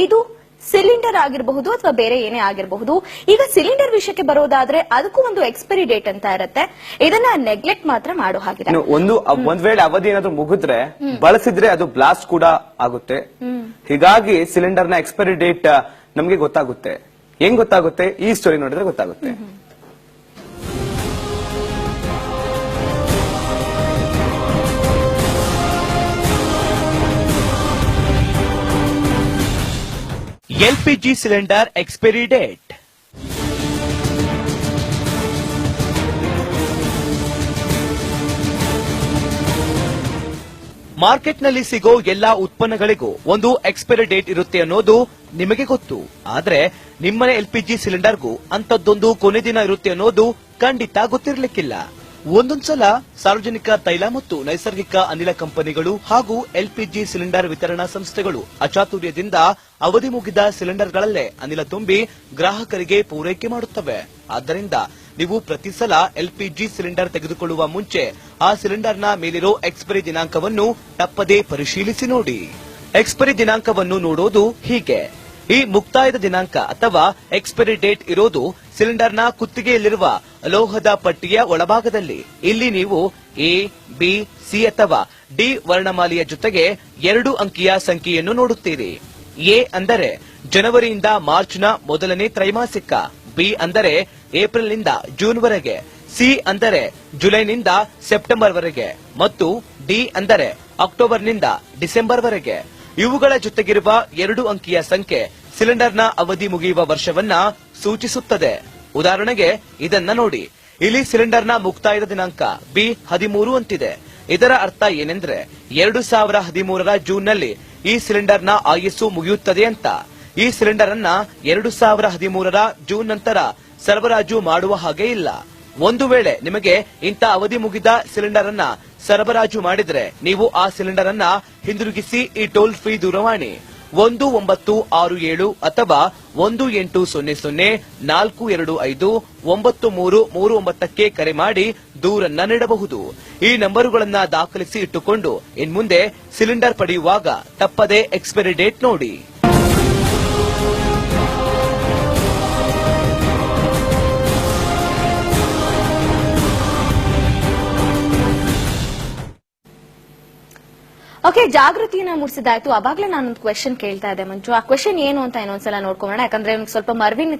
ಇದು ಸಿಲಿಂಡರ್ ಆಗಿರಬಹುದು ಅಥವಾ ಬೇರೆ ಏನೇ ಆಗಿರಬಹುದು. ಈಗ ಸಿಲಿಂಡರ್ ವಿಷಯಕ್ಕೆ ಬರೋದಾದ್ರೆ ಅದಕ್ಕೂ ಒಂದು ಎಕ್ಸ್ಪೈರಿ ಡೇಟ್ ಅಂತ ಇರುತ್ತೆ. ಇದನ್ನ ನೆಗ್ಲೆಕ್ಟ್ ಮಾತ್ರ ಮಾಡೋ ಹಾಗಿದೆ. ಒಂದ್ ವೇಳೆ ಅವಧಿ ಏನಾದ್ರು ಮುಗಿದ್ರೆ ಬಳಸಿದ್ರೆ ಅದು ಬ್ಲಾಸ್ಟ್ ಕೂಡ ಆಗುತ್ತೆ. ಹೀಗಾಗಿ ಸಿಲಿಂಡರ್ ನ ಎಕ್ಸ್ಪೈರಿ ಡೇಟ್ ನಮ್ಗೆ ಗೊತ್ತಾಗುತ್ತೆ. ಹೆಂಗ್ ಗೊತ್ತಾಗುತ್ತೆ? ಈ ಸ್ಟೋರಿ ನೋಡಿದ್ರೆ ಗೊತ್ತಾಗುತ್ತೆ. LPG cylinder expiry date. ಮಾರ್ಕೆಟ್ನಲ್ಲಿ ಸಿಗೋ ಎಲ್ಲಾ ಉತ್ಪನ್ನಗಳಿಗೂ ಒಂದು ಎಕ್ಸ್ಪೈರಿ ಡೇಟ್ ಇರುತ್ತೆ ಅನ್ನೋದು ನಿಮಗೆ ಗೊತ್ತು. ಆದ್ರೆ ನಿಮ್ಮನೆ ಎಲ್ಪಿಜಿ ಸಿಲಿಂಡರ್ಗೂ ಅಂತದ್ದೊಂದು ಕೊನೆ ದಿನ ಇರುತ್ತೆ ಅನ್ನೋದು ಖಂಡಿತ ಗೊತ್ತಿರಲಿಕ್ಕಿಲ್ಲ. ಒಂದೊಂದ್ಸಲ ಸಾರ್ವಜನಿಕ ತೈಲ ಮತ್ತು ನೈಸರ್ಗಿಕ ಅನಿಲ ಕಂಪನಿಗಳು ಹಾಗೂ ಎಲ್ಪಿಜಿ ಸಿಲಿಂಡರ್ ವಿತರಣಾ ಸಂಸ್ಥೆಗಳು ಅಚಾತುರ್ಯದಿಂದ ಅವಧಿ ಮುಗಿದ ಸಿಲಿಂಡರ್ಗಳಲ್ಲೇ ಅನಿಲ ತುಂಬಿ ಗ್ರಾಹಕರಿಗೆ ಪೂರೈಕೆ ಮಾಡುತ್ತವೆ. ಆದ್ದರಿಂದ ನೀವು ಪ್ರತಿ ಸಲ ಎಲ್ಪಿಜಿ ಸಿಲಿಂಡರ್ ತೆಗೆದುಕೊಳ್ಳುವ ಮುಂಚೆ ಆ ಸಿಲಿಂಡರ್ನ ಮೇಲಿರೋ ಎಕ್ಸ್ಪೈರಿ ದಿನಾಂಕವನ್ನು ತಪ್ಪದೇ ಪರಿಶೀಲಿಸಿ ನೋಡಿ. ಎಕ್ಸ್ಪೈರಿ ದಿನಾಂಕವನ್ನು ನೋಡೋದು ಹೀಗೆ. ಈ ಮುಕ್ತಾಯದ ದಿನಾಂಕ ಅಥವಾ ಎಕ್ಸ್ಪೈರಿ ಡೇಟ್ ಇರೋದು ಸಿಲಿಂಡರ್ನ ಕುತ್ತಿಗೆಯಲ್ಲಿರುವ ಲೋಹದ ಪಟ್ಟಿಯ ಒಳಭಾಗದಲ್ಲಿ. ಇಲ್ಲಿ ನೀವು ಎ, ಬಿ, ಸಿ ಅಥವಾ ಡಿ ವರ್ಣಮಾಲೆಯ ಜೊತೆಗೆ 2 ಅಂಕಿಯ ಸಂಖ್ಯೆಯನ್ನು ನೋಡುತ್ತೀರಿ. ಎ ಅಂದರೆ ಜನವರಿಯಿಂದ ಮಾರ್ಚ್ನ ಮೊದಲನೇ ತ್ರೈಮಾಸಿಕ, ಬಿ ಅಂದರೆ ಏಪ್ರಿಲ್ನಿಂದ ಜೂನ್ ವರೆಗೆ, ಸಿ ಅಂದರೆ ಜುಲೈನಿಂದ ಸೆಪ್ಟೆಂಬರ್ ವರೆಗೆ ಮತ್ತು ಡಿ ಅಂದರೆ ಅಕ್ಟೋಬರ್ನಿಂದ ಡಿಸೆಂಬರ್ ವರೆಗೆ. ಇವುಗಳ ಜೊತೆಗಿರುವ 2 ಅಂಕಿಯ ಸಂಖ್ಯೆ ಸಿಲಿಂಡರ್ನ ಅವಧಿ ಮುಗಿಯುವ ವರ್ಷವನ್ನ ಸೂಚಿಸುತ್ತದೆ. ಉದಾಹರಣೆಗೆ ಇದನ್ನ ನೋಡಿ. ಇಲ್ಲಿ ಸಿಲಿಂಡರ್ನ ಮುಕ್ತಾಯದ ದಿನಾಂಕ B13 ಅಂತಿದೆ. ಇದರ ಅರ್ಥ ಏನೆಂದ್ರೆ 2013ರ ಜೂನ್ನಲ್ಲಿ ಈ ಸಿಲಿಂಡರ್ನ ಆಯಸ್ಸು ಮುಗಿಯುತ್ತದೆ ಅಂತ. ಈ ಸಿಲಿಂಡರ್ ಅನ್ನ 2013ರ ಜೂನ್ ನಂತರ ಸರಬರಾಜು ಮಾಡುವ ಹಾಗೆ ಇಲ್ಲ. ಒಂದು ವೇಳೆ ನಿಮಗೆ ಇಂಥ ಅವಧಿ ಮುಗಿದ ಸಿಲಿಂಡರ್ ಅನ್ನ ಸರಬರಾಜು ಮಾಡಿದ್ರೆ ನೀವು ಆ ಸಿಲಿಂಡರ್ ಅನ್ನ ಹಿಂದಿರುಗಿಸಿ ಈ ಟೋಲ್ ಫ್ರೀ ದೂರವಾಣಿ 1967 ಅಥವಾ 1800-425-9339ಕ್ಕೆ ಕರೆ ಮಾಡಿ ದೂರನ್ನ ನೀಡಬಹುದು. ಈ ನಂಬರುಗಳನ್ನ ದಾಖಲಿಸಿ ಇಟ್ಟುಕೊಂಡು ಇನ್ಮುಂದೆ ಸಿಲಿಂಡರ್ ಪಡೆಯುವಾಗ ತಪ್ಪದೇ ಎಕ್ಸ್ಪೈರಿ ಡೇಟ್ ನೋಡಿ. ಓಕೆ, ಜಾಗೃತಿಯನ್ನ ಮೂಡಿಸಿದಾಯ್ತು. ಅವಾಗ್ಲೇ ನಾನೊಂದು ಕ್ವೆಶನ್ ಕೇಳ್ತಾ ಇದ್ದೆ ಮಂಜು. ಆ ಕ್ವೆಶನ್ ಏನು ಅಂತ ಇನ್ನೊಂದ್ಸಲ ನೋಡ್ಕೊಳ್ಳೋಣ. ಯಾಕಂದ್ರೆ ಸ್ವಲ್ಪ ಮರ್ವಿನ್